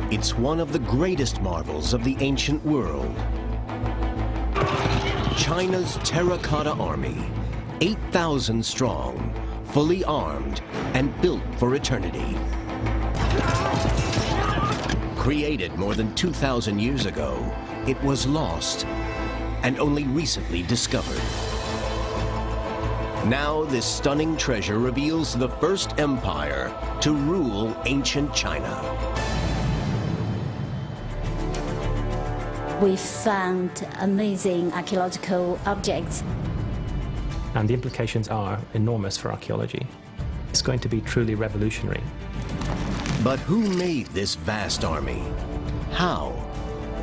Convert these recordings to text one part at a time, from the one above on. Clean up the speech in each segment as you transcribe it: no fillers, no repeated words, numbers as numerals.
It's one of the greatest marvels of the ancient world. China's terracotta army, 8,000 strong, fully armed, and built for eternity. Created more than 2,000 years ago, it was lost and only recently discovered. Now this stunning treasure reveals the first empire to rule ancient China. We found amazing archaeological objects. And the implications are enormous for archaeology. It's going to be truly revolutionary. But who made this vast army? How?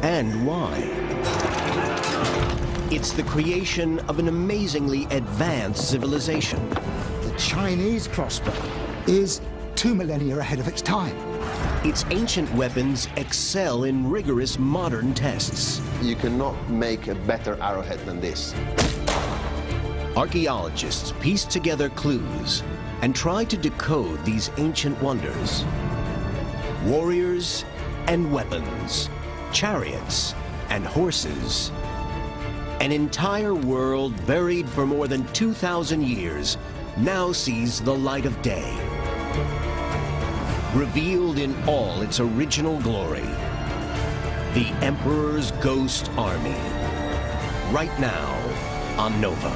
And why? It's the creation of an amazingly advanced civilization. The Chinese crossbow is 2 millennia ahead of its time. Its ancient weapons excel in rigorous modern tests. You cannot make a better arrowhead than this. Archaeologists piece together clues and try to decode these ancient wonders. Warriors and weapons, chariots and horses. An entire world buried for more than 2,000 years now sees the light of day. Revealed in all its original glory, the Emperor's Ghost Army. Right now on Nova.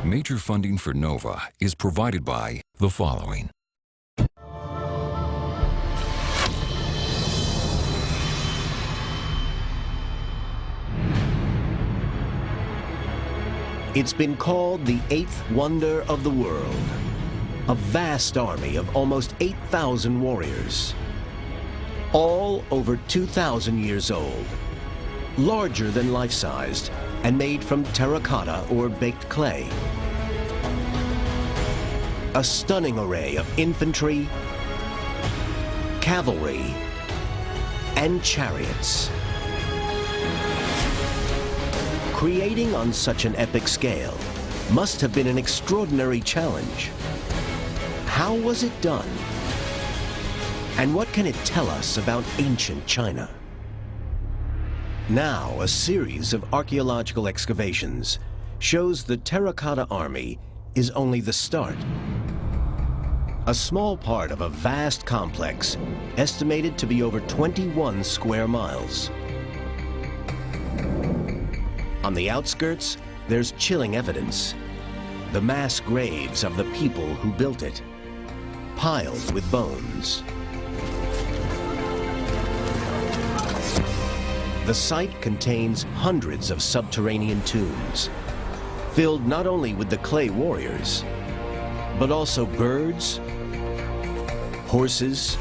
Major funding for NOVA is provided by the following. It's been called the eighth wonder of the world. A vast army of almost 8,000 warriors. All over 2,000 years old. Larger than life-sized and made from terracotta or baked clay. A stunning array of infantry, cavalry, and chariots. Creating on such an epic scale must have been an extraordinary challenge. How was it done? And what can it tell us about ancient China? Now, a series of archaeological excavations shows the terracotta army is only the start. A small part of a vast complex estimated to be over 21 square miles. On the outskirts, there's chilling evidence. The mass graves of the people who built it, piled with bones. The site contains hundreds of subterranean tombs, filled not only with the clay warriors, but also birds, horses,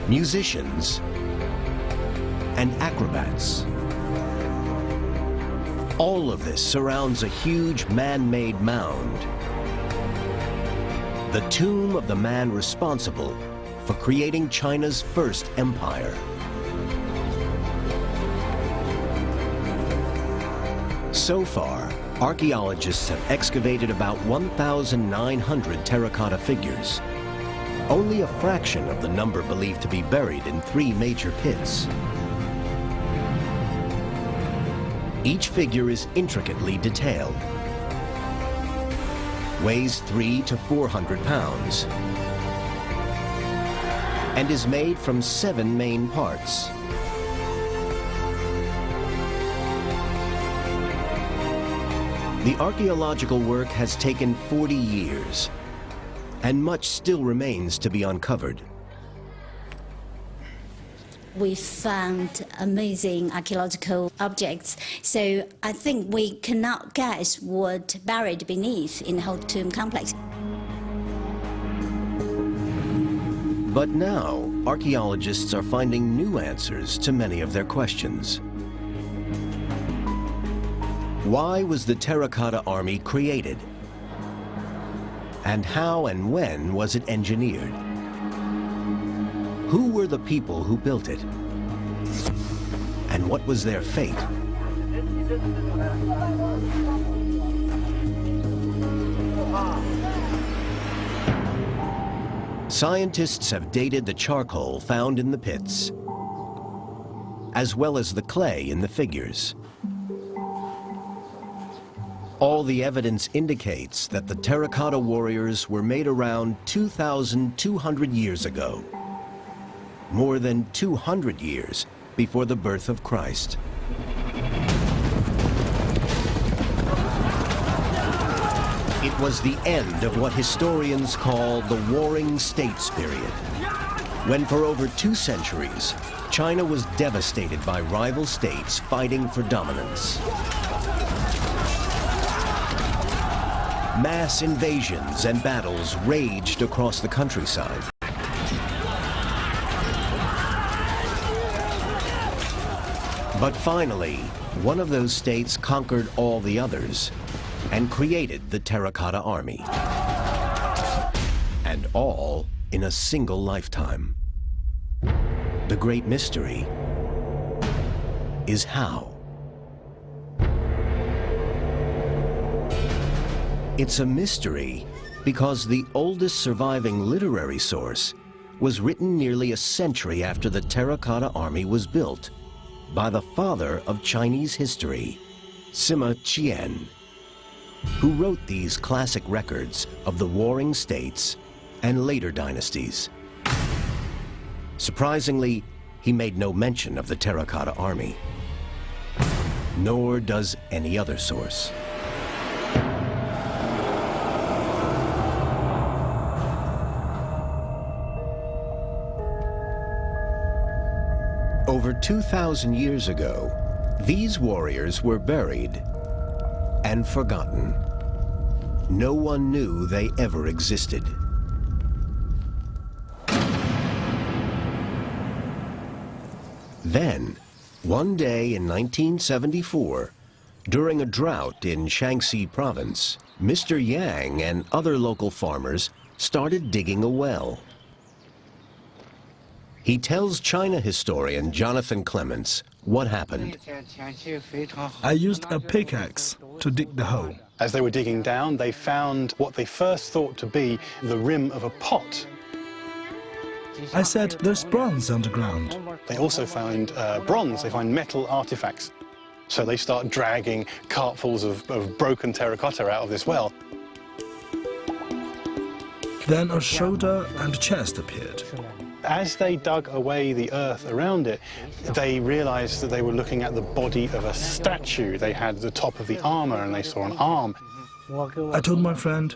musicians, and acrobats. All of this surrounds a huge man-made mound, the tomb of the man responsible for creating China's first empire. So far, archaeologists have excavated about 1,900 terracotta figures, only a fraction of the number believed to be buried in 3 major pits. Each figure is intricately detailed, weighs 300 to 400 pounds, and is made from 7 main parts. The archaeological work has taken 40 years, and much still remains to be uncovered. We found amazing archaeological objects, so I think we cannot guess what buried beneath in the whole tomb complex. But now, archaeologists are finding new answers to many of their questions. Why was the terracotta army created? And how and when was it engineered? Who were the people who built it? And what was their fate? Scientists have dated the charcoal found in the pits, as well as the clay in the figures. All the evidence indicates that the terracotta warriors were made around 2,200 years ago, more than 200 years before the birth of Christ. It was the end of what historians call the Warring States period, when for over 2 centuries, China was devastated by rival states fighting for dominance. Mass invasions and battles raged across the countryside. But finally, one of those states conquered all the others and created the Terracotta Army. And all in a single lifetime. The great mystery is how. It's a mystery because the oldest surviving literary source was written nearly a century after the Terracotta Army was built by the father of Chinese history, Sima Qian, who wrote these classic records of the warring states and later dynasties. Surprisingly, he made no mention of the Terracotta Army, nor does any other source. Over 2,000 years ago, these warriors were buried and forgotten. No one knew they ever existed. Then, one day in 1974, during a drought in Shaanxi province, Mr. Yang and other local farmers started digging a well. He tells China historian Jonathan Clements what happened. I used a pickaxe to dig the hole. As they were digging down, they found what they first thought to be the rim of a pot. I said, there's bronze underground. They also found bronze, they find metal artifacts. So they start dragging cartfuls of broken terracotta out of this well. Then a shoulder and chest appeared. As they dug away the earth around it, they realized that they were looking at the body of a statue. They had the top of the armor and they saw an arm. I told my friend,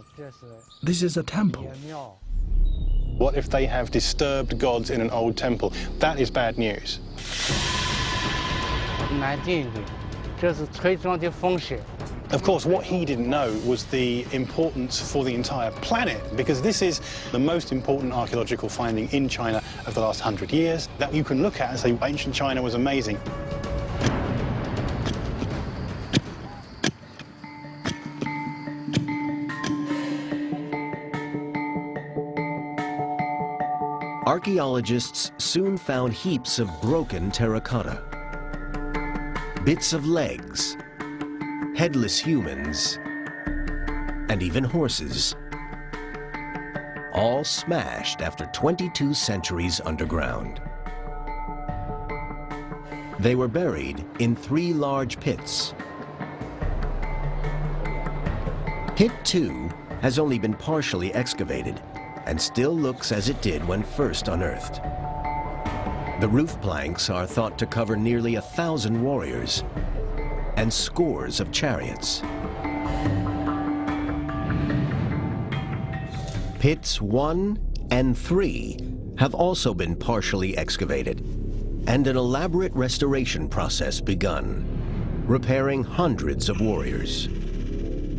this is a temple. What if they have disturbed gods in an old temple? That is bad news. Of course, what he didn't know was the importance for the entire planet, because this is the most important archaeological finding in China of the last 100 years that you can look at and say ancient China was amazing. Archaeologists soon found heaps of broken terracotta, bits of legs, headless humans, and even horses, all smashed after 22 centuries underground. They were buried in 3 large pits. Pit 2 has only been partially excavated and still looks as it did when first unearthed. The roof planks are thought to cover nearly 1,000 warriors and scores of chariots. Pits 1 and 3 have also been partially excavated, and an elaborate restoration process begun, repairing hundreds of warriors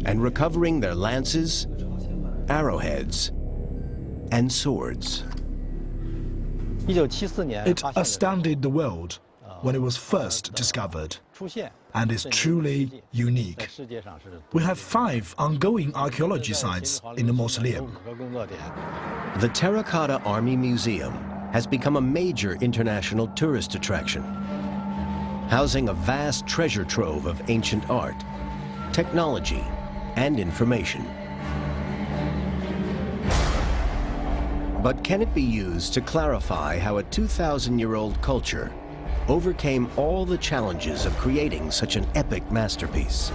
and recovering their lances, arrowheads, and swords. It astounded the world when it was first discovered, and is truly unique. We have 5 ongoing archaeology sites in the mausoleum. The Terracotta Army Museum has become a major international tourist attraction, housing a vast treasure trove of ancient art, technology, and information. But can it be used to clarify how a 2,000-year-old culture overcame all the challenges of creating such an epic masterpiece?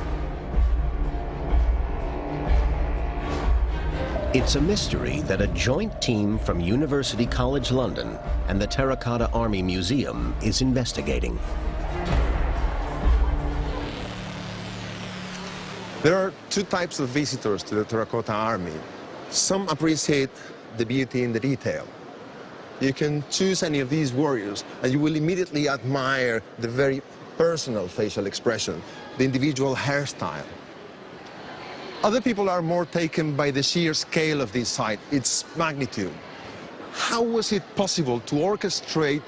It's a mystery that a joint team from University College London and the Terracotta Army Museum is investigating. There are two types of visitors to the Terracotta Army. Some appreciate the beauty in the detail. You can choose any of these warriors and you will immediately admire the very personal facial expression, the individual hairstyle. Other people are more taken by the sheer scale of this site, its magnitude. How was it possible to orchestrate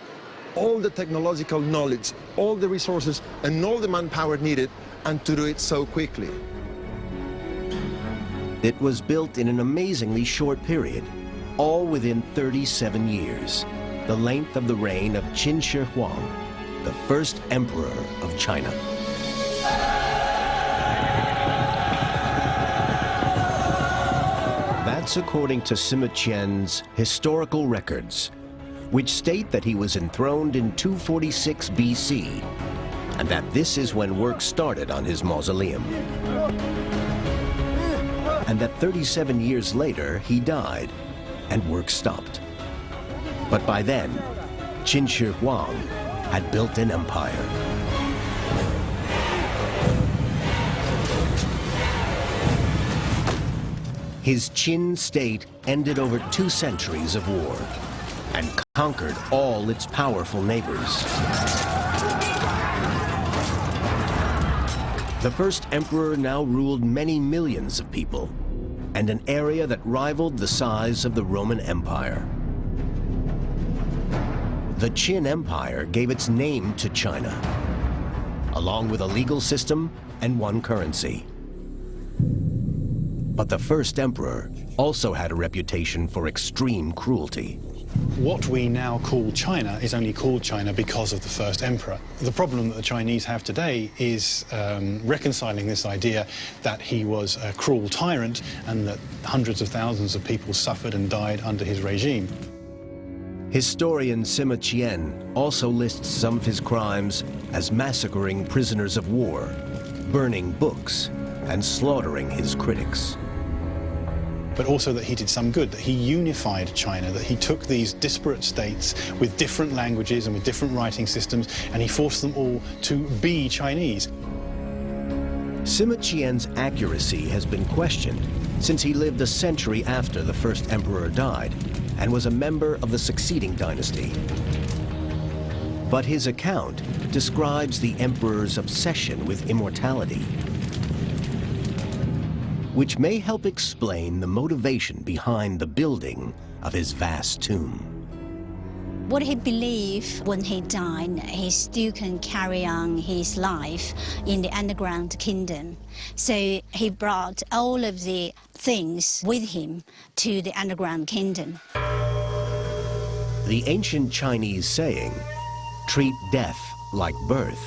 all the technological knowledge, all the resources, and all the manpower needed, and to do it so quickly? It was built in an amazingly short period, all within 37 years, the length of the reign of Qin Shi Huang, the first emperor of China. That's according to Sima Qian's historical records, which state that he was enthroned in 246 BC, and that this is when work started on his mausoleum. And that 37 years later, he died, and work stopped. But by then, Qin Shi Huang had built an empire. His Qin state ended over 2 centuries of war and conquered all its powerful neighbors. The first emperor now ruled many millions of people and an area that rivaled the size of the Roman Empire. The Qin Empire gave its name to China, along with a legal system and one currency. But the first emperor also had a reputation for extreme cruelty. What we now call China is only called China because of the first emperor. The problem that the Chinese have today is reconciling this idea that he was a cruel tyrant and that hundreds of thousands of people suffered and died under his regime. Historian Sima Qian also lists some of his crimes as massacring prisoners of war, burning books, and slaughtering his critics. But also that he did some good, that he unified China, that he took these disparate states with different languages and with different writing systems, and he forced them all to be Chinese. Sima Qian's accuracy has been questioned since he lived a century after the first emperor died and was a member of the succeeding dynasty. But his account describes the emperor's obsession with immortality, which may help explain the motivation behind the building of his vast tomb. What he believed when he died, he still can carry on his life in the underground kingdom. So he brought all of the things with him to the underground kingdom. The ancient Chinese saying, "Treat death like birth,"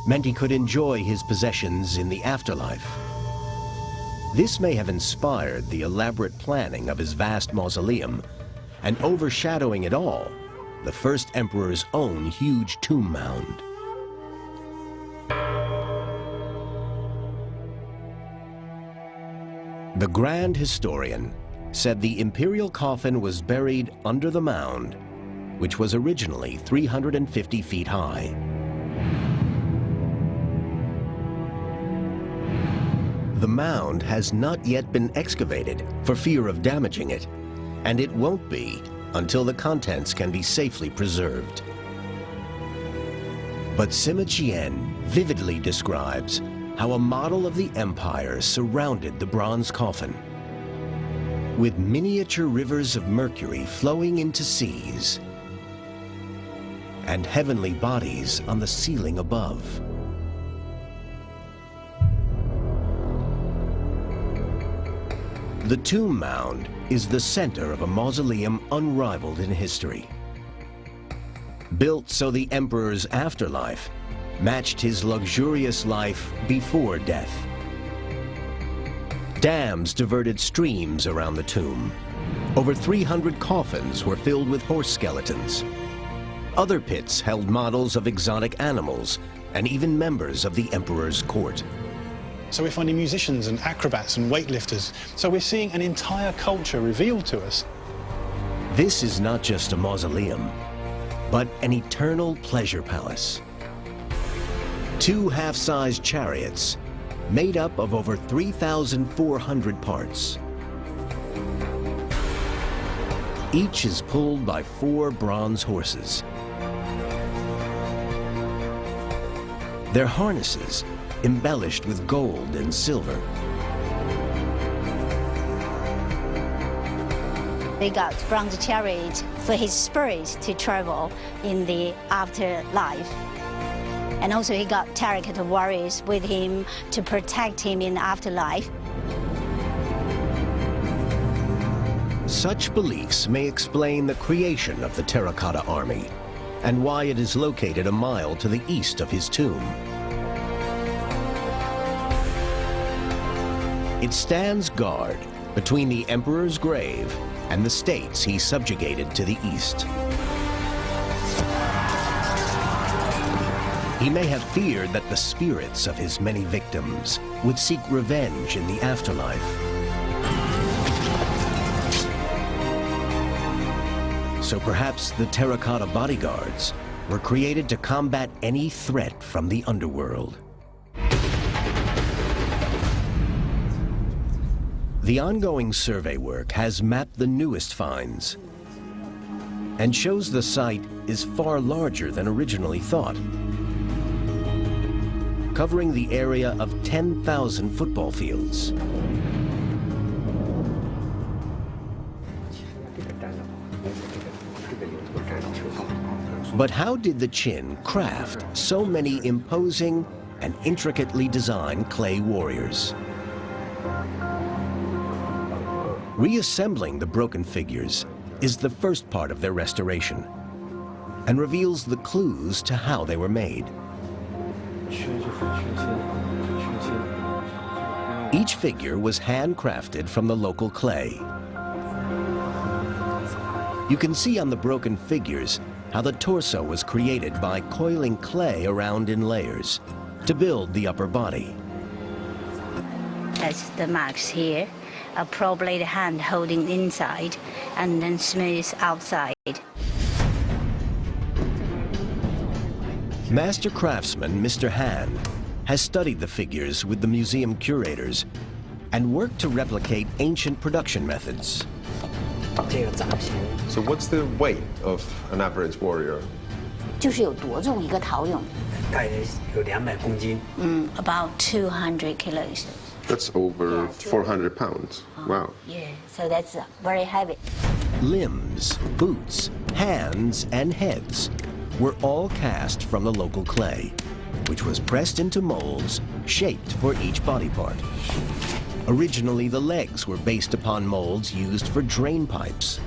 meant he could enjoy his possessions in the afterlife. This may have inspired the elaborate planning of his vast mausoleum, and overshadowing it all, the first emperor's own huge tomb mound. The grand historian said the imperial coffin was buried under the mound, which was originally 350 feet high. The mound has not yet been excavated for fear of damaging it, and it won't be until the contents can be safely preserved. But Sima Qian vividly describes how a model of the empire surrounded the bronze coffin, with miniature rivers of mercury flowing into seas and heavenly bodies on the ceiling above. The tomb mound is the center of a mausoleum unrivaled in history. built so the emperor's afterlife matched his luxurious life before death. Dams diverted streams around the tomb. Over 300 coffins were filled with horse skeletons. Other pits held models of exotic animals and even members of the emperor's court. So we're finding musicians and acrobats and weightlifters. So we're seeing an entire culture revealed to us. This is not just a mausoleum, but an eternal pleasure palace. 2 half-sized chariots made up of over 3,400 parts. Each is pulled by 4 bronze horses. Their harnesses embellished with gold and silver. They got bronze chariot for his spirit to travel in the afterlife. And also he got terracotta warriors with him to protect him in the afterlife. Such beliefs may explain the creation of the terracotta army and why it is located a mile to the east of his tomb. It stands guard between the emperor's grave and the states he subjugated to the east. He may have feared that the spirits of his many victims would seek revenge in the afterlife. So perhaps the terracotta bodyguards were created to combat any threat from the underworld. The ongoing survey work has mapped the newest finds and shows the site is far larger than originally thought, covering the area of 10,000 football fields. But how did the Qin craft so many imposing and intricately designed clay warriors? Reassembling the broken figures is the first part of their restoration and reveals the clues to how they were made. Each figure was handcrafted from the local clay. You can see on the broken figures how the torso was created by coiling clay around in layers to build the upper body. That's the marks here, probably the hand holding inside and then smooth outside. Master craftsman Mr. Han has studied the figures with the museum curators and worked to replicate ancient production methods. So what's the weight of an average warrior? 就是有多重一个陶俑。大约有200公斤。About 200 kilos. That's over 400 pounds. Wow. Yeah, so that's very heavy. Limbs, boots, hands, and heads were all cast from the local clay, which was pressed into molds shaped for each body part. Originally, the legs were based upon molds used for drain pipes.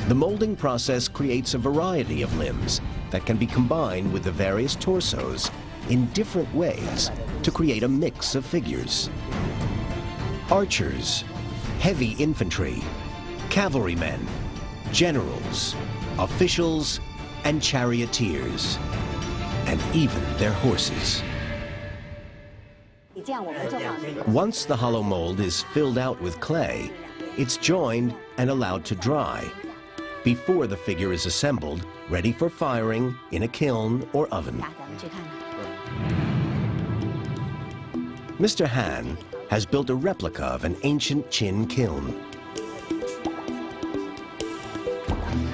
The molding process creates a variety of limbs that can be combined with the various torsos in different ways to create a mix of figures. Archers, heavy infantry, cavalrymen, generals, officials, and charioteers, and even their horses. Once the hollow mold is filled out with clay, it's joined and allowed to dry before the figure is assembled, ready for firing in a kiln or oven. Mr. Han has built a replica of an ancient Qin kiln.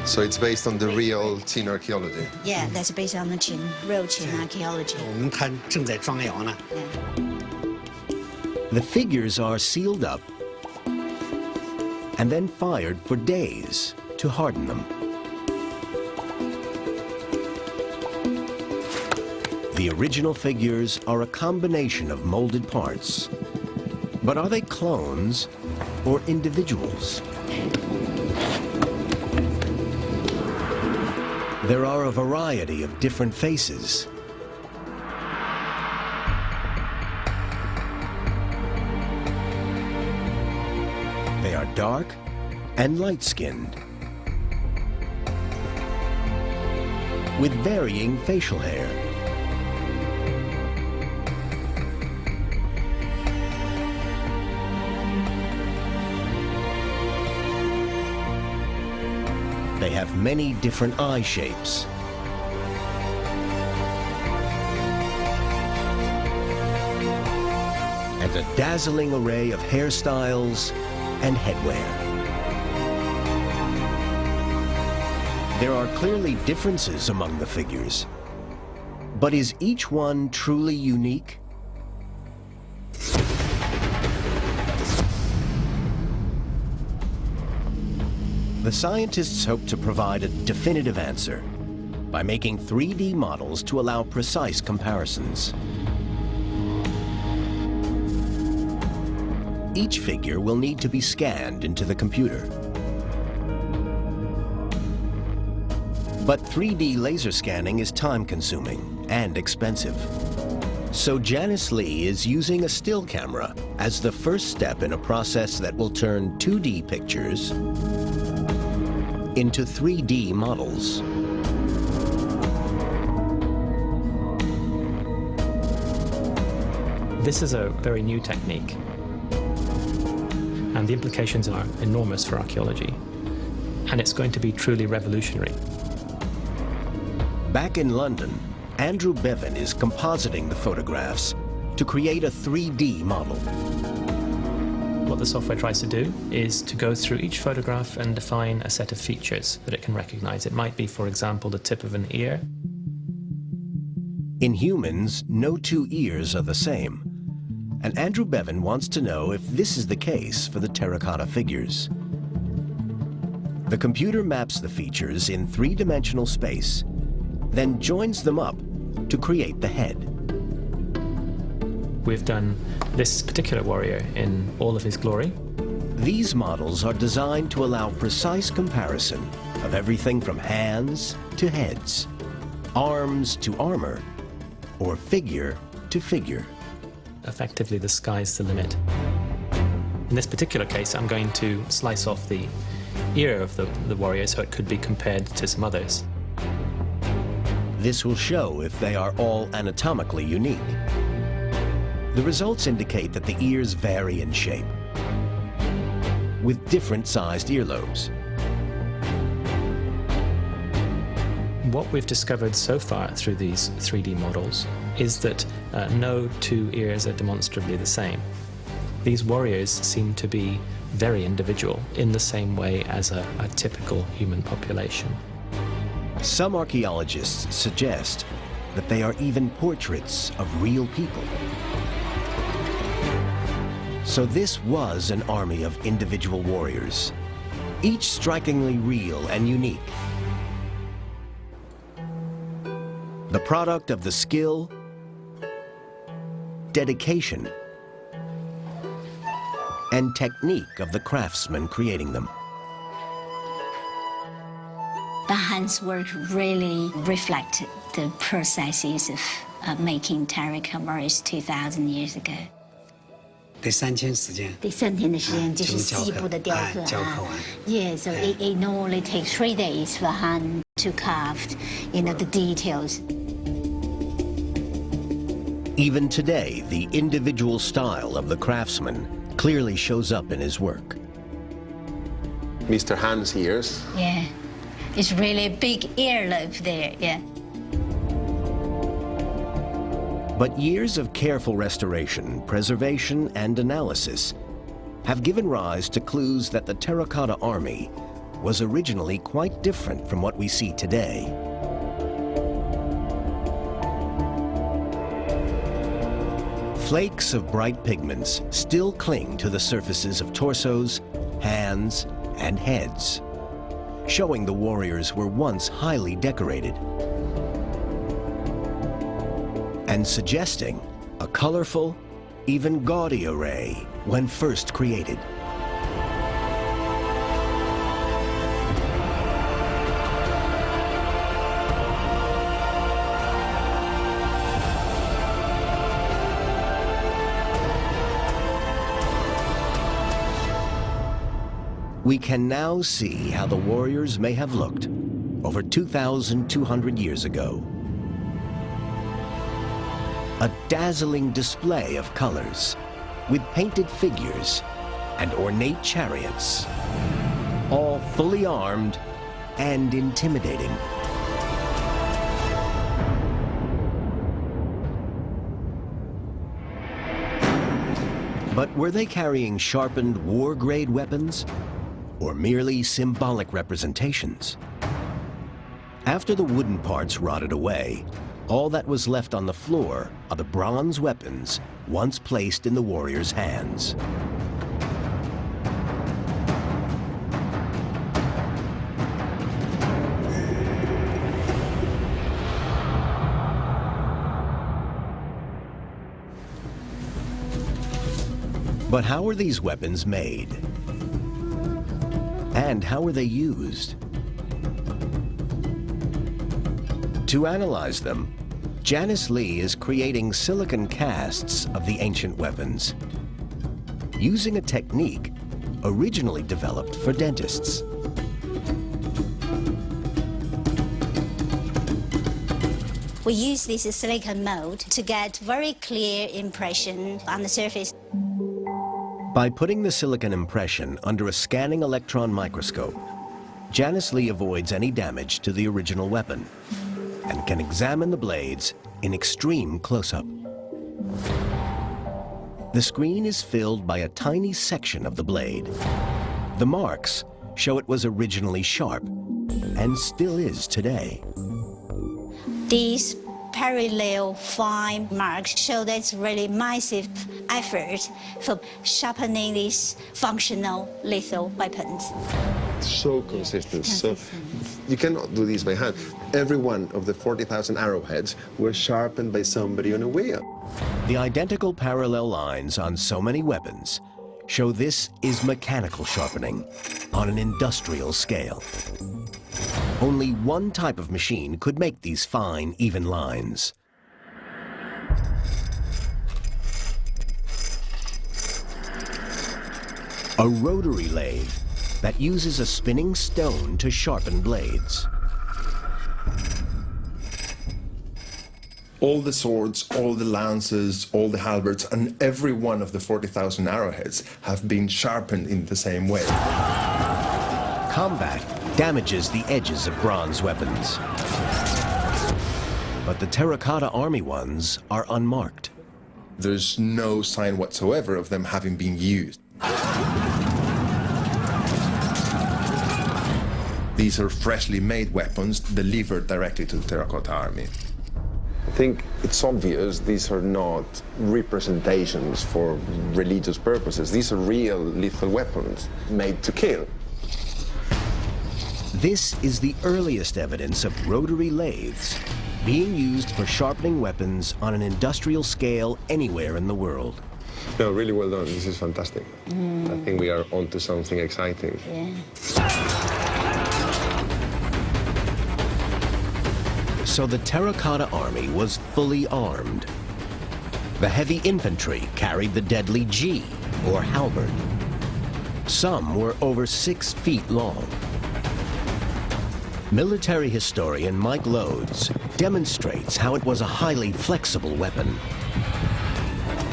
So it's based on the real Qin archaeology? Yeah, that's based on the Qin, real Qin archaeology. 我们看正在装窑呢。 The figures are sealed up and then fired for days to harden them. The original figures are a combination of molded parts. But are they clones or individuals? There are a variety of different faces. They are dark and light-skinned, with varying facial hair. They have many different eye shapes. And a dazzling array of hairstyles and headwear. There are clearly differences among the figures, but is each one truly unique? The scientists hope to provide a definitive answer by making 3D models to allow precise comparisons. Each figure will need to be scanned into the computer. But 3D laser scanning is time-consuming and expensive. So Janice Lee is using a still camera as the first step in a process that will turn 2D pictures into 3D models. This is a very new technique, and the implications are enormous for archaeology, and it's going to be truly revolutionary. Back in London, Andrew Bevan is compositing the photographs to create a 3D model. What the software tries to do is to go through each photograph and define a set of features that it can recognize. It might be, for example, the tip of an ear. In humans, no two ears are the same, and Andrew Bevan wants to know if this is the case for the terracotta figures. The computer maps the features in three-dimensional space, then joins them up to create the head. We've done this particular warrior in all of his glory. These models are designed to allow precise comparison of everything from hands to heads, arms to armor, or figure to figure. Effectively, the sky's the limit. In this particular case, I'm going to slice off the ear of the warrior so it could be compared to some others. This will show if they are all anatomically unique. The results indicate that the ears vary in shape, with different sized earlobes. What we've discovered so far through these 3D models is that no two ears are demonstrably the same. These warriors seem to be very individual, in the same way as a typical human population. Some archaeologists suggest that they are even portraits of real people. So this was an army of individual warriors, each strikingly real and unique. The product of the skill, dedication, and technique of the craftsmen creating them. Bevan's work really reflected the processes of making terracotta warriors 2,000 years ago. 第3天时间，第3天的时间就是细部的雕刻。雕刻完。Yeah, so it normally takes 3 days for hand to carve, the details. Even today, the individual style of the craftsman clearly shows up in his work. Mr. Han's ears. Yeah, it's really a big earlobe there, yeah. But years of careful restoration, preservation, and analysis have given rise to clues that the terracotta army was originally quite different from what we see today. Flakes of bright pigments still cling to the surfaces of torsos, hands, and heads, showing the warriors were once highly decorated and suggesting a colorful, even gaudy array when first created. We can now see how the warriors may have looked over 2,200 years ago. A dazzling display of colors with painted figures and ornate chariots, all fully armed and intimidating. But were they carrying sharpened war-grade weapons or merely symbolic representations? After the wooden parts rotted away, all that was left on the floor are the bronze weapons once placed in the warriors' hands. But how were these weapons made? And how were they used? To analyze them, Janice Lee is creating silicon casts of the ancient weapons, using a technique originally developed for dentists. We use this silicon mold to get very clear impression on the surface. By putting the silicon impression under a scanning electron microscope, Janice Lee avoids any damage to the original weapon and can examine the blades in extreme close-up. The screen is filled by a tiny section of the blade. The marks show it was originally sharp and still is today. These parallel fine marks show that's really massive effort for sharpening these functional lethal weapons. So consistent. So you cannot do this by hand. Every one of the 40,000 arrowheads were sharpened by somebody on a wheel. The identical parallel lines on so many weapons show this is mechanical sharpening on an industrial scale. Only one type of machine could make these fine, even lines. A rotary lathe that uses a spinning stone to sharpen blades. All the swords, all the lances, all the halberds, and every one of the 40,000 arrowheads have been sharpened in the same way. Combat damages the edges of bronze weapons. But the terracotta army ones are unmarked. There's no sign whatsoever of them having been used. These are freshly made weapons delivered directly to the terracotta army. I think it's obvious these are not representations for religious purposes. These are real lethal weapons made to kill. This is the earliest evidence of rotary lathes being used for sharpening weapons on an industrial scale anywhere in the world. No, really well done. This is fantastic. I think we are onto something exciting. So the terracotta army was fully armed. The heavy infantry carried the deadly G, or halberd. Some were over 6 feet long. Military historian Mike Lodes demonstrates how it was a highly flexible weapon.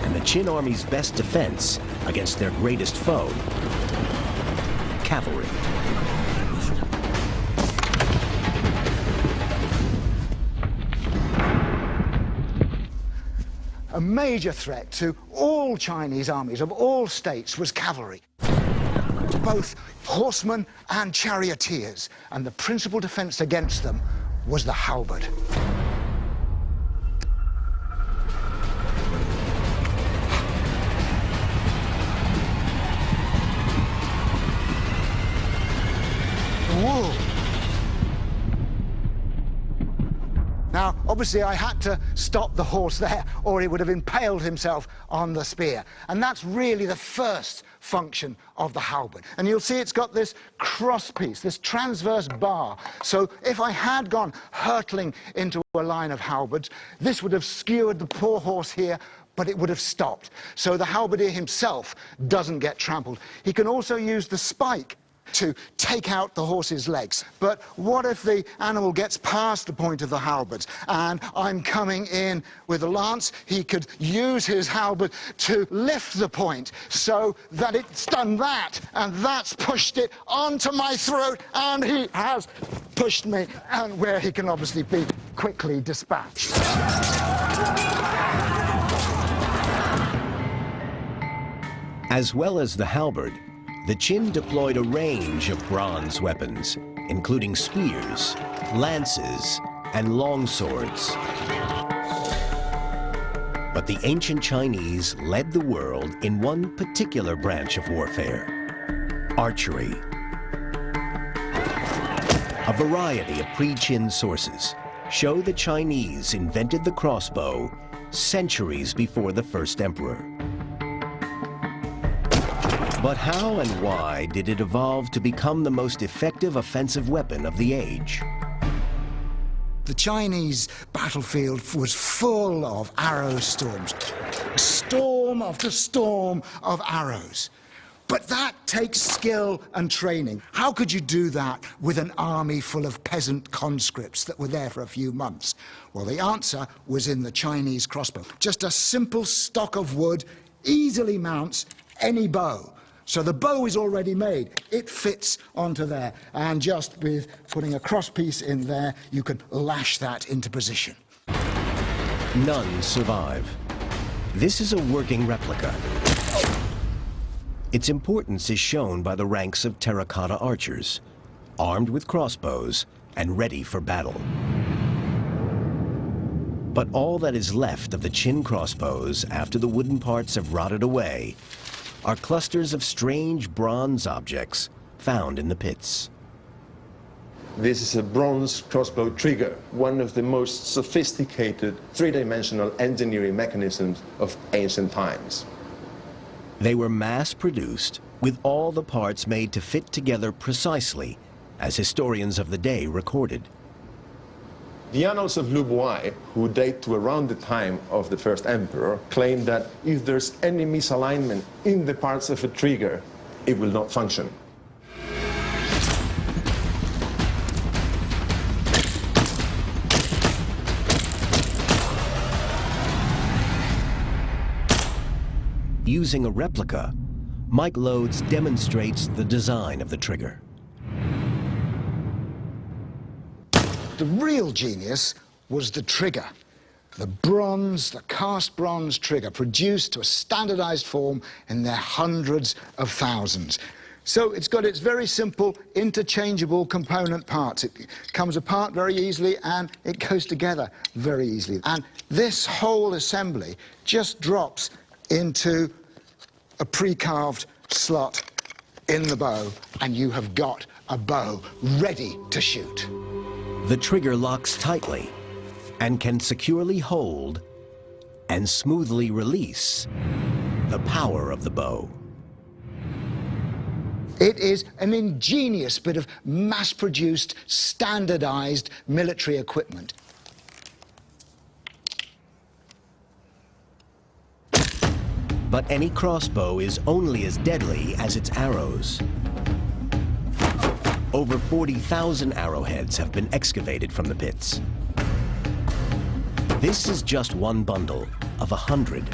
And the Qin Army's best defense against their greatest foe, cavalry. A major threat to all Chinese armies of all states was cavalry, both horsemen and charioteers, and the principal defense against them was the halberd. Whoa! Now, obviously, I had to stop the horse there, or he would have impaled himself on the spear. And that's really the first function of the halberd. And you'll see it's got this cross piece, this transverse bar. So if I had gone hurtling into a line of halberds, this would have skewered the poor horse here, but it would have stopped. So the halberdier himself doesn't get trampled. He can also use the spike to take out the horse's legs. But what if the animal gets past the point of the halberd and I'm coming in with a lance? He could use his halberd to lift the point so that it's done that, and that's pushed it onto my throat, and he has pushed me, and where he can obviously be quickly dispatched. As well as the halberd, the Qin deployed a range of bronze weapons, including spears, lances, and longswords. But the ancient Chinese led the world in one particular branch of warfare: archery. A variety of pre-Qin sources show the Chinese invented the crossbow centuries before the first emperor. But how and why did it evolve to become the most effective offensive weapon of the age? The Chinese battlefield was full of arrow storms, storm after storm of arrows. But that takes skill and training. How could you do that with an army full of peasant conscripts that were there for a few months? Well, the answer was in the Chinese crossbow. Just a simple stock of wood easily mounts any bow. So the bow is already made. It fits onto there. And just with putting a crosspiece in there, you can lash that into position. None survive. This is a working replica. Its importance is shown by the ranks of terracotta archers, armed with crossbows and ready for battle. But all that is left of the Qin crossbows after the wooden parts have rotted away are clusters of strange bronze objects found in the pits. This is a bronze crossbow trigger, one of the most sophisticated three-dimensional engineering mechanisms of ancient times. They were mass-produced, with all the parts made to fit together precisely, as historians of the day recorded. The annals of Lu Buai, who date to around the time of the first emperor, claim that if there's any misalignment in the parts of a trigger, it will not function. Using a replica, Mike Loades demonstrates the design of the trigger. The real genius was the trigger. The bronze, the cast bronze trigger, produced to a standardized form in their hundreds of thousands. So it's got its very simple, interchangeable component parts. It comes apart very easily and it goes together very easily. And this whole assembly just drops into a pre-carved slot in the bow, and you have got a bow ready to shoot. The trigger locks tightly and can securely hold and smoothly release the power of the bow. It is an ingenious bit of mass-produced, standardized military equipment. But any crossbow is only as deadly as its arrows. Over 40,000 arrowheads have been excavated from the pits. This is just one bundle of 100,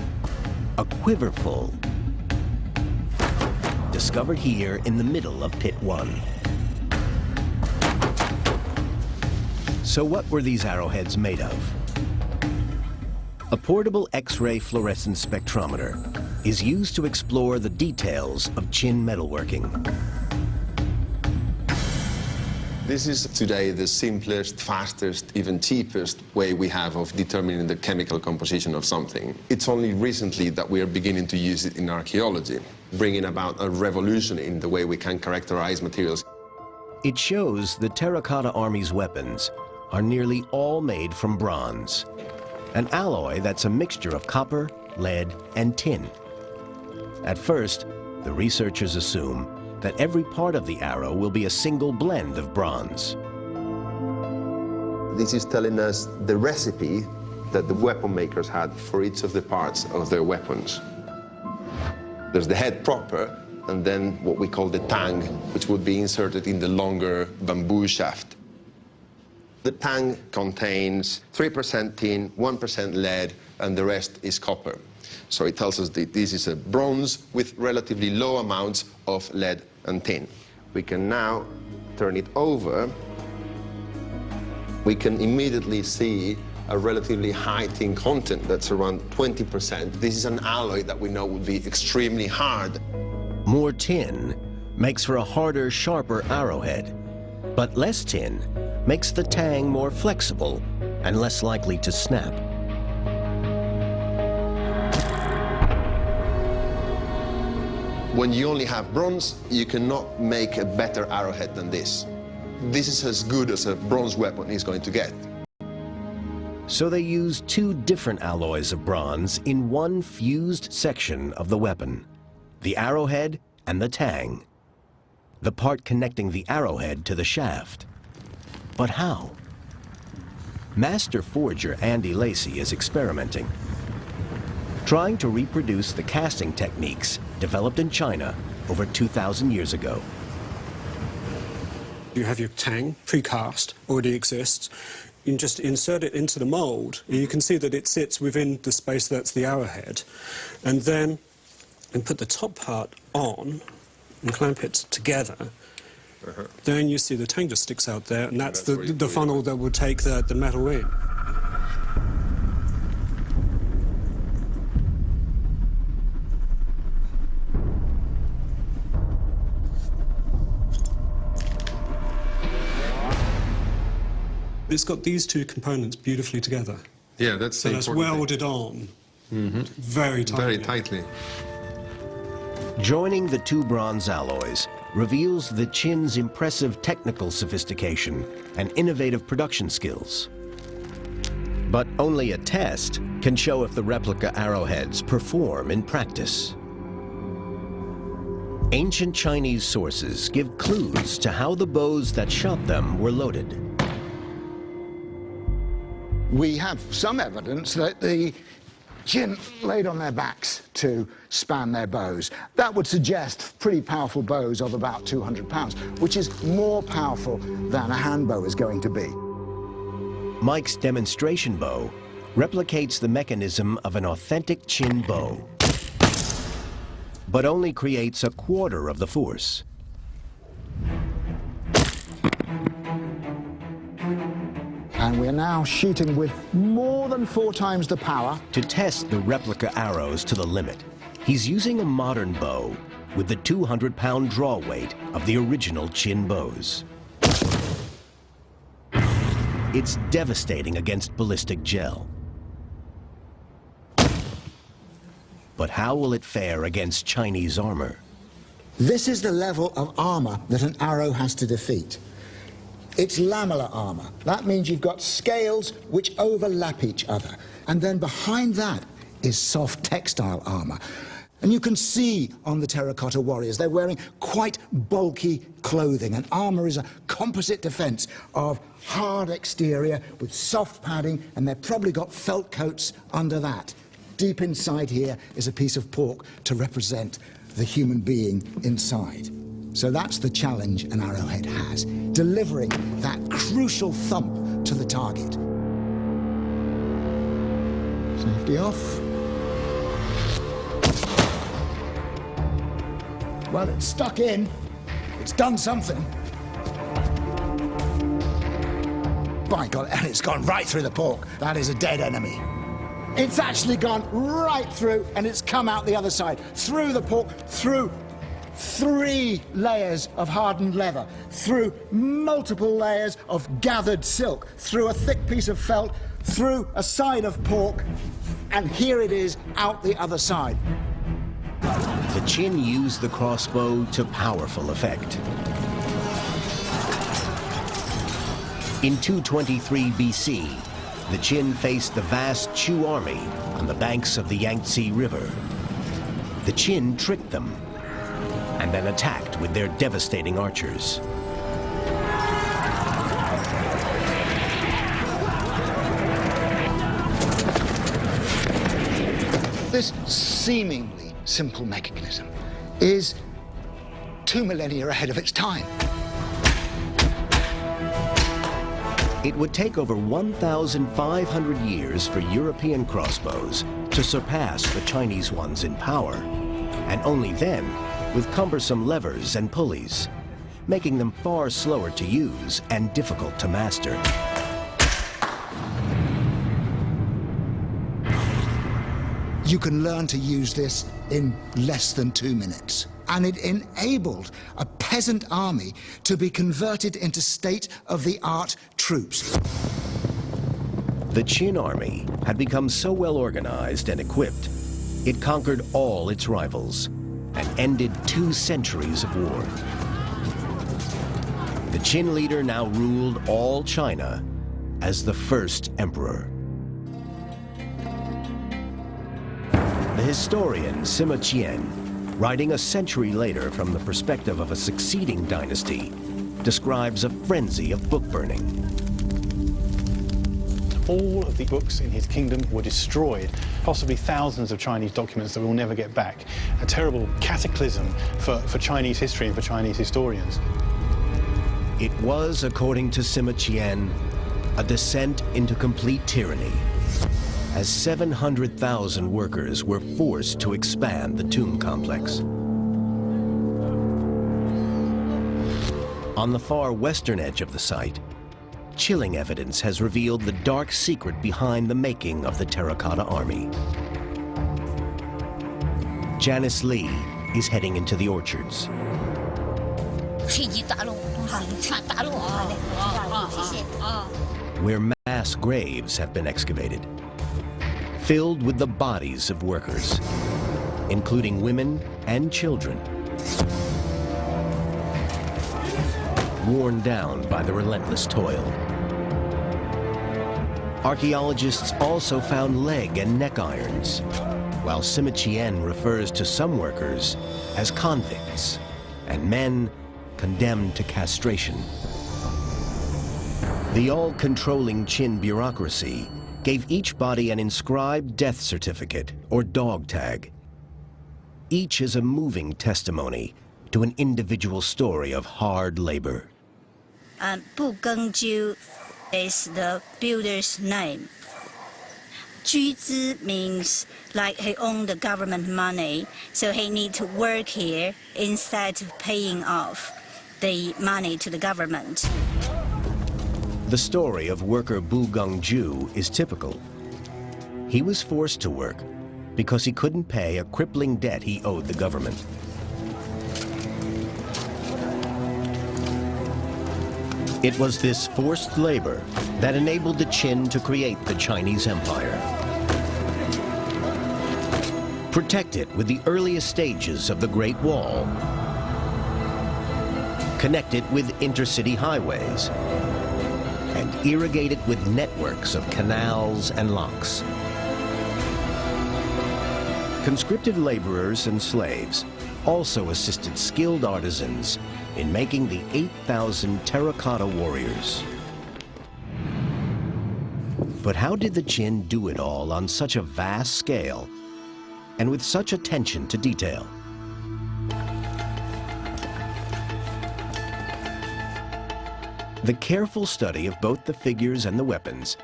a quiverful, discovered here in the middle of Pit 1. So what were these arrowheads made of? A portable X-ray fluorescence spectrometer is used to explore the details of Qin metalworking. This is today the simplest, fastest, even cheapest way we have of determining the chemical composition of something. It's only recently that we are beginning to use it in archaeology, bringing about a revolution in the way we can characterize materials. It shows the Terracotta Army's weapons are nearly all made from bronze, an alloy that's a mixture of copper, lead, and tin. At first, the researchers assume that every part of the arrow will be a single blend of bronze. This is telling us the recipe that the weapon makers had for each of the parts of their weapons. There's the head proper, and then what we call the tang, which would be inserted in the longer bamboo shaft. The tang contains 3% tin, 1% lead, and the rest is copper. So it tells us that this is a bronze with relatively low amounts of lead and tin. We can now turn it over. We can immediately see a relatively high tin content that's around 20%. This is an alloy that we know would be extremely hard. More tin makes for a harder, sharper arrowhead, but less tin makes the tang more flexible and less likely to snap. When you only have bronze, you cannot make a better arrowhead than this. This is as good as a bronze weapon is going to get. So they used two different alloys of bronze in one fused section of the weapon, the arrowhead and the tang, the part connecting the arrowhead to the shaft. But how? Master forger Andy Lacey is experimenting, trying to reproduce the casting techniques developed in China over 2,000 years ago. You have your tang, precast, already exists. You can just insert it into the mold. You can see that it sits within the space that's the arrowhead. And then you put the top part on and clamp it together. Then you see the tang just sticks out there, and that's the funnel that will take the metal in. It's got these two components beautifully together. Yeah, that's so that's welded on very tightly. Very tightly. Joining the two bronze alloys reveals the Qin's impressive technical sophistication and innovative production skills. But only a test can show if the replica arrowheads perform in practice. Ancient Chinese sources give clues to how the bows that shot them were loaded. We have some evidence that the Qin laid on their backs to span their bows. That would suggest pretty powerful bows of about 200 pounds, which is more powerful than a hand bow is going to be. Mike's demonstration bow replicates the mechanism of an authentic Qin bow, but only creates a quarter of the force. And we're now shooting with more than 4 times the power. To test the replica arrows to the limit, he's using a modern bow with the 200-pound draw weight of the original Qin bows. It's devastating against ballistic gel. But how will it fare against Chinese armor? This is the level of armor that an arrow has to defeat. It's lamellar armor. That means you've got scales which overlap each other. And then behind that is soft textile armor. And you can see on the terracotta warriors, they're wearing quite bulky clothing. And armor is a composite defense of hard exterior with soft padding, and they've probably got felt coats under that. Deep inside here is a piece of pork to represent the human being inside. So that's the challenge an arrowhead has, delivering that crucial thump to the target. Safety off. Well, it's stuck in. It's done something. By God, and it's gone right through the pork. That is a dead enemy. It's actually gone right through, and it's come out the other side, through the pork, through 3 layers of hardened leather, through multiple layers of gathered silk, through a thick piece of felt, through a side of pork, and here it is out the other side. The Qin used the crossbow to powerful effect. In 223 BC, the Qin faced the vast Chu army on the banks of the Yangtze River. The Qin tricked them and then attacked with their devastating archers. This seemingly simple mechanism is 2 millennia ahead of its time. It would take over 1,500 years for European crossbows to surpass the Chinese ones in power, and only then with cumbersome levers and pulleys, making them far slower to use and difficult to master. You can learn to use this in less than 2 minutes. And it enabled a peasant army to be converted into state-of-the-art troops. The Qin army had become so well organized and equipped, it conquered all its rivals and ended 2 centuries of war. The Qin leader now ruled all China as the first emperor. The historian Sima Qian, writing a century later from the perspective of a succeeding dynasty, describes a frenzy of book burning. All of the books in his kingdom were destroyed, possibly thousands of Chinese documents that we'll never get back. A terrible cataclysm for Chinese history and for Chinese historians. It was, according to Sima Qian, a descent into complete tyranny, as 700,000 workers were forced to expand the tomb complex. On the far western edge of the site, chilling evidence has revealed the dark secret behind the making of the terracotta army. Janice Lee is heading into the orchards. Where mass graves have been excavated, filled with the bodies of workers, including women and children, worn down by the relentless toil. Archaeologists also found leg and neck irons, while Sima Qian refers to some workers as convicts and men condemned to castration. The all-controlling Qin bureaucracy gave each body an inscribed death certificate or dog tag. Each is a moving testimony to an individual story of hard labor. 不耕织 is the builder's name. 居资 means like he owned the government money, so he need to work here instead of paying off the money to the government. The story of worker Bu Gongju is typical. He was forced to work because he couldn't pay a crippling debt he owed the government. It was this forced labor that enabled the Qin to create the Chinese Empire. Protected with the earliest stages of the Great Wall, connected with intercity highways, and irrigated with networks of canals and locks. Conscripted laborers and slaves also assisted skilled artisans in making the 8,000 terracotta warriors. But how did the Qin do it all on such a vast scale and with such attention to detail? The careful study of both the figures and the weapons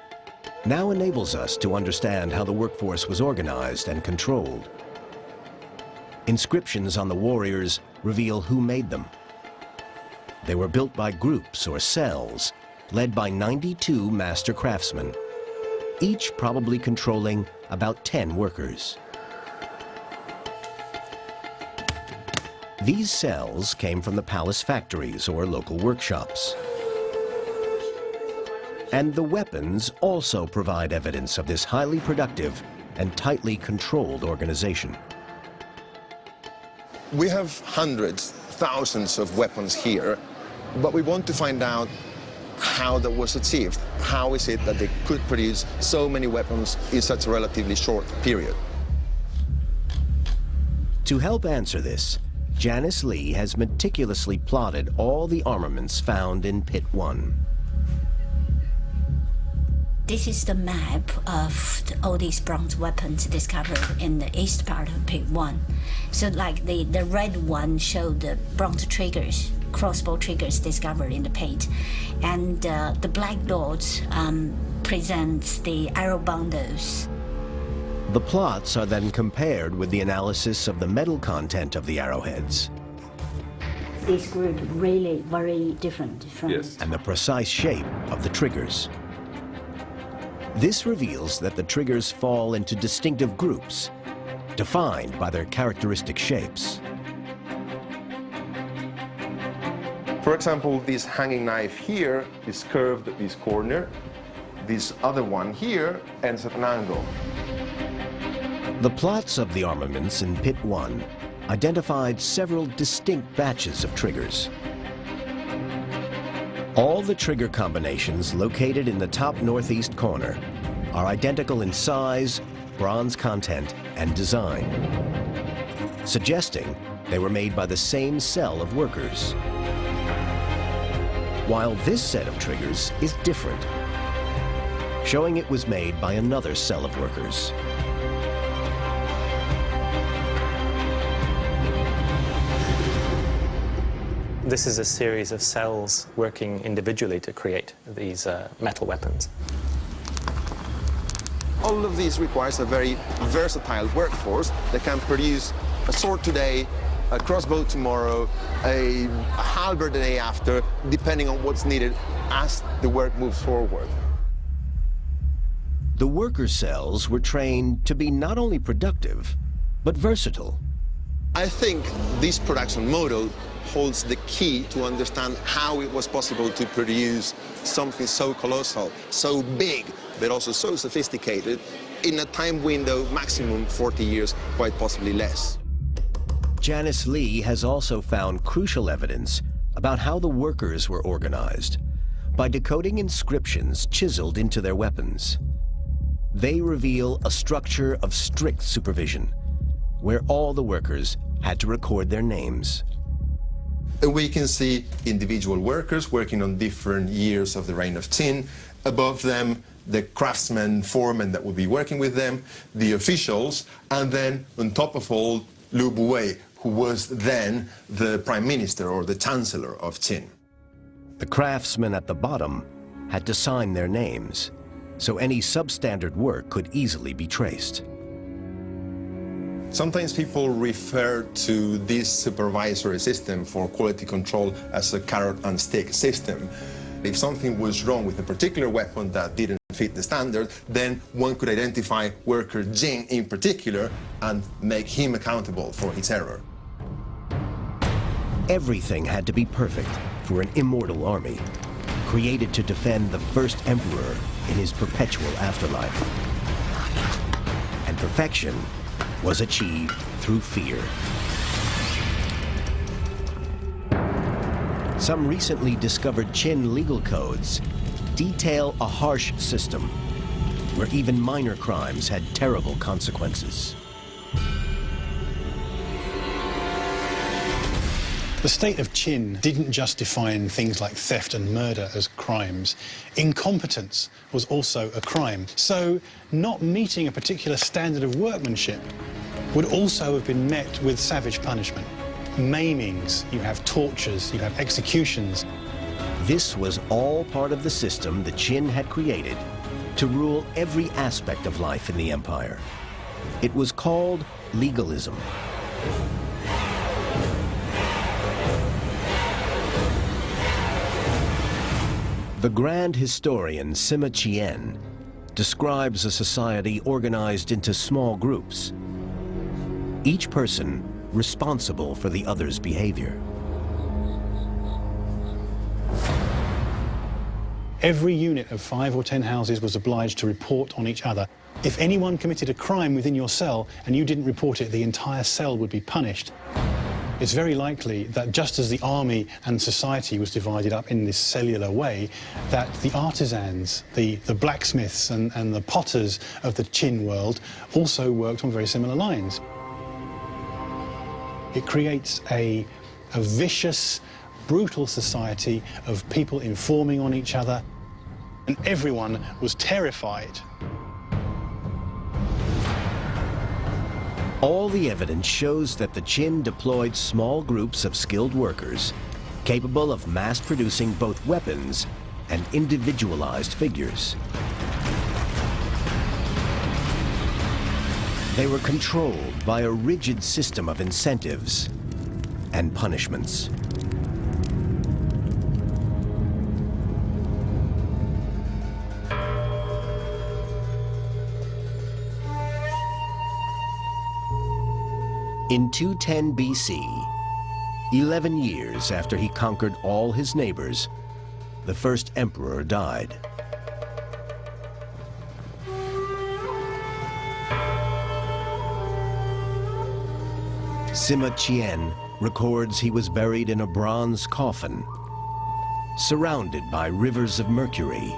now enables us to understand how the workforce was organized and controlled. Inscriptions on the warriors reveal who made them. They were built by groups or cells, led by 92 master craftsmen, each probably controlling about 10 workers. These cells came from the palace factories or local workshops. And the weapons also provide evidence of this highly productive and tightly controlled organization. We have hundreds, thousands of weapons here, but we want to find out how that was achieved. How is it that they could produce so many weapons in such a relatively short period? To help answer this, Janice Lee has meticulously plotted all the armaments found in Pit 1. This is the map of all these bronze weapons discovered in the east part of pit 1. So like the red one showed the bronze triggers, crossbow triggers discovered in the pit. And the black dots presents the arrow bundles. The plots are then compared with the analysis of the metal content of the arrowheads. This group really very different from... And the precise shape of the triggers. This reveals that the triggers fall into distinctive groups, defined by their characteristic shapes. For example, this hanging knife here is curved at this corner. This other one here ends at an angle. The plots of the armaments in Pit 1 identified several distinct batches of triggers. All the trigger combinations located in the top northeast corner are identical in size, bronze content, and design, suggesting they were made by the same cell of workers. While this set of triggers is different, showing it was made by another cell of workers. This is a series of cells working individually to create these metal weapons. All of these requires a very versatile workforce that can produce a sword today, a crossbow tomorrow, a halberd the day after, depending on what's needed as the work moves forward. The worker cells were trained to be not only productive, but versatile. I think this production model holds the key to understand how it was possible to produce something so colossal, so big, but also so sophisticated in a time window maximum 40 years, quite possibly less. Janice Lee has also found crucial evidence about how the workers were organized by decoding inscriptions chiseled into their weapons. They reveal a structure of strict supervision, where all the workers had to record their names. We can see individual workers working on different years of the reign of Qin. Above them, the craftsmen, foremen that would be working with them, the officials, and then on top of all, Lu Buwei, who was then the prime minister or the chancellor of Qin. The craftsmen at the bottom had to sign their names, so any substandard work could easily be traced. Sometimes people refer to this supervisory system for quality control as a carrot and stick system. If something was wrong with a particular weapon that didn't fit the standard, then one could identify worker Jing in particular and make him accountable for his error. Everything had to be perfect for an immortal army, created to defend the first emperor in his perpetual afterlife. And perfection was achieved through fear. Some recently discovered Qin legal codes detail a harsh system where even minor crimes had terrible consequences. The state of Qin didn't just define things like theft and murder as crimes. Incompetence was also a crime. So not meeting a particular standard of workmanship would also have been met with savage punishment. Maimings, you have tortures, you have executions. This was all part of the system the Qin had created to rule every aspect of life in the empire. It was called legalism. The grand historian Sima Qian describes a society organized into small groups, each person responsible for the other's behavior. Every unit of 5 or 10 houses was obliged to report on each other. If anyone committed a crime within your cell and you didn't report it, the entire cell would be punished. It's very likely that just as the army and society was divided up in this cellular way, that the artisans, the blacksmiths and the potters of the Qin world also worked on very similar lines. It creates a vicious, brutal society of people informing on each other. and everyone was terrified. All the evidence shows that the Qin deployed small groups of skilled workers capable of mass-producing both weapons and individualized figures. They were controlled by a rigid system of incentives and punishments. In 210 BC, 11 years after he conquered all his neighbors, the first emperor died. Sima Qian records he was buried in a bronze coffin, surrounded by rivers of mercury,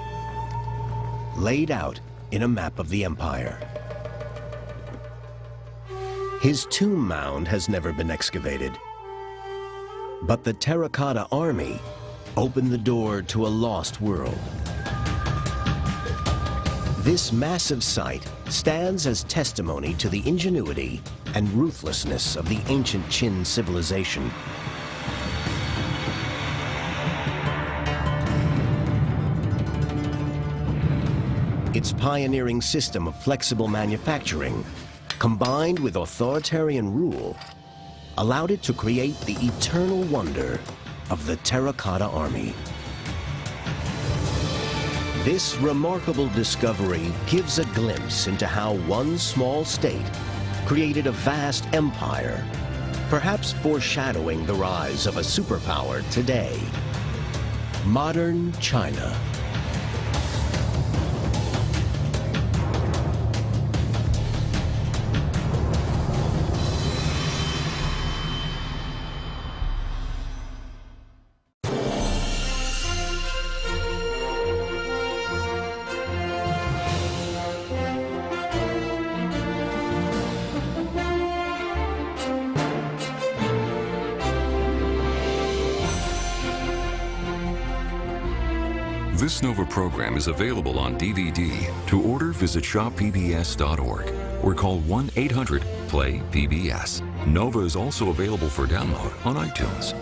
laid out in a map of the empire. His tomb mound has never been excavated, but the terracotta army opened the door to a lost world. This massive site stands as testimony to the ingenuity and ruthlessness of the ancient Qin civilization. Its pioneering system of flexible manufacturing, combined with authoritarian rule, allowed it to create the eternal wonder of the terracotta army. This remarkable discovery gives a glimpse into how one small state created a vast empire, perhaps foreshadowing the rise of a superpower today: modern China. This Nova program is available on DVD. To order, visit shoppbs.org or call 1-800-PLAY-PBS. Nova is also available for download on iTunes.